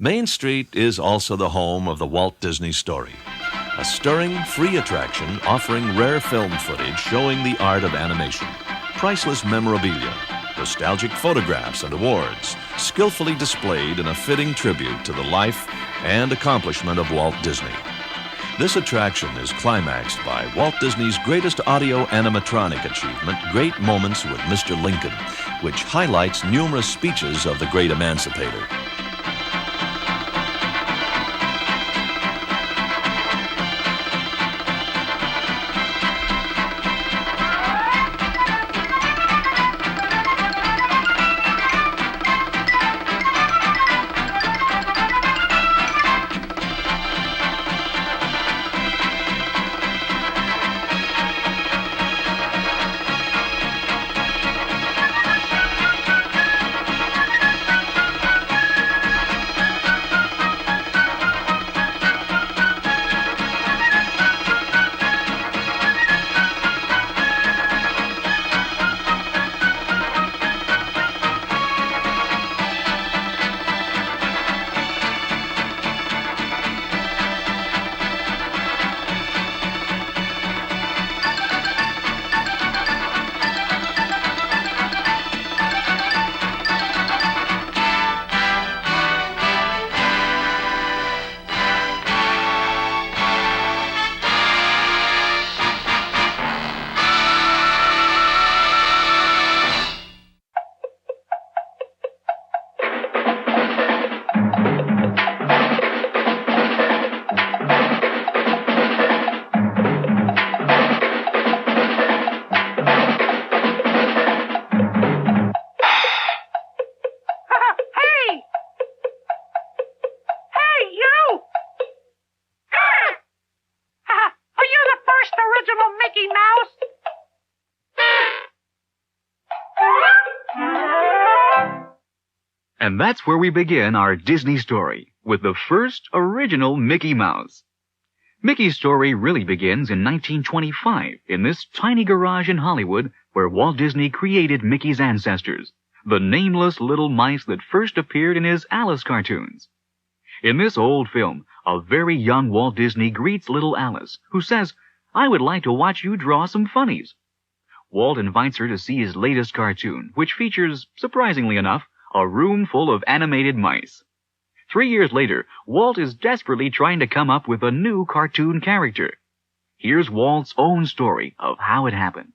Main Street is also the home of the Walt Disney Story, a stirring, free attraction offering rare film footage showing the art of animation, priceless memorabilia, nostalgic photographs and awards, skillfully displayed in a fitting tribute to the life and accomplishment of Walt Disney. This attraction is climaxed by Walt Disney's greatest audio animatronic achievement, Great Moments with Mr. Lincoln, which highlights numerous speeches of the great emancipator. And that's where we begin our Disney story, with the first original Mickey Mouse. Mickey's story really begins in 1925 in this tiny garage in Hollywood where Walt Disney created Mickey's ancestors, the nameless little mice that first appeared in his Alice cartoons. In this old film, a very young Walt Disney greets little Alice, who says, "I would like to watch you draw some funnies." Walt invites her to see his latest cartoon, which features, surprisingly enough, a room full of animated mice. 3 years later, Walt is desperately trying to come up with a new cartoon character. Here's Walt's own story of how it happened.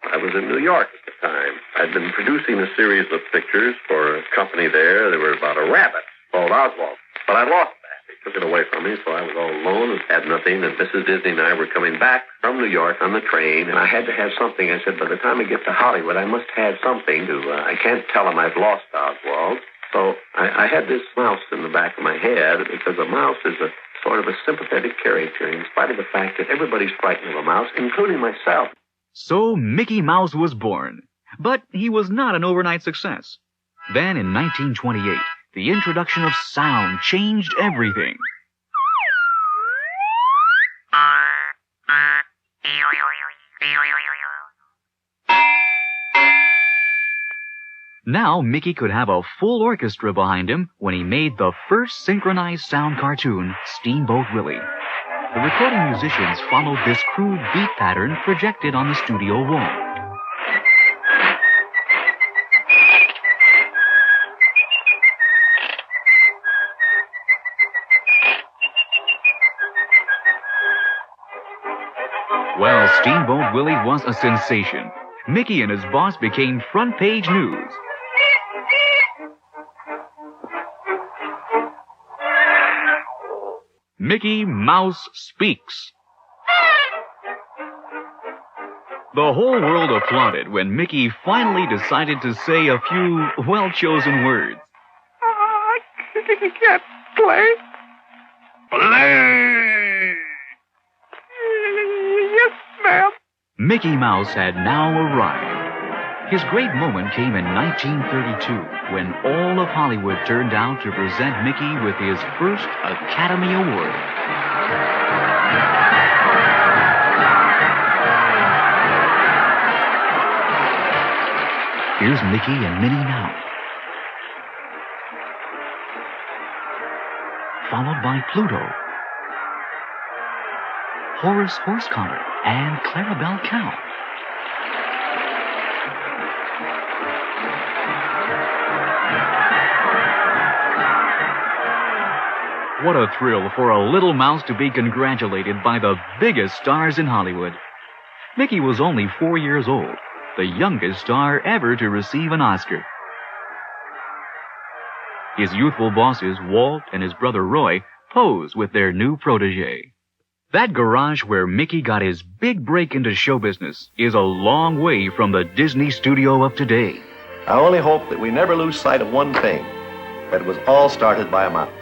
I was in New York at the time. I'd been producing a series of pictures for a company there. They were about a rabbit called Oswald. But I lost that. They took it away from me, so I was all alone and had nothing. And Mrs. Disney and I were coming back from New York on the train, and I had to have something. I said, by the time I get to Hollywood, I must have something to... I can't tell them I've lost Oswald. So I had this mouse in the back of my head, because a mouse is a sort of a sympathetic character, in spite of the fact that everybody's frightened of a mouse, including myself. So Mickey Mouse was born. But he was not an overnight success. Then in 1928, the introduction of sound changed everything. Now Mickey could have a full orchestra behind him when he made the first synchronized sound cartoon, Steamboat Willie. The recording musicians followed this crude beat pattern projected on the studio wall. Well, Steamboat Willie was a sensation. Mickey and his boss became front-page news. Mickey Mouse Speaks. The whole world applauded when Mickey finally decided to say a few well-chosen words. I can't play. Play! Yes, ma'am. Mickey Mouse had now arrived. His great moment came in 1932 when all of Hollywood turned out to present Mickey with his first Academy Award. Here's Mickey and Minnie now. followed by Pluto, Horace Horsecollar, and Clarabelle Cow. What a thrill for a little mouse to be congratulated by the biggest stars in Hollywood. Mickey was only 4 years old, the youngest star ever to receive an Oscar. His youthful bosses, Walt and his brother Roy, pose with their new protege. That garage where Mickey got his big break into show business is a long way from the Disney studio of today. I only hope that we never lose sight of one thing, that it was all started by a mouse.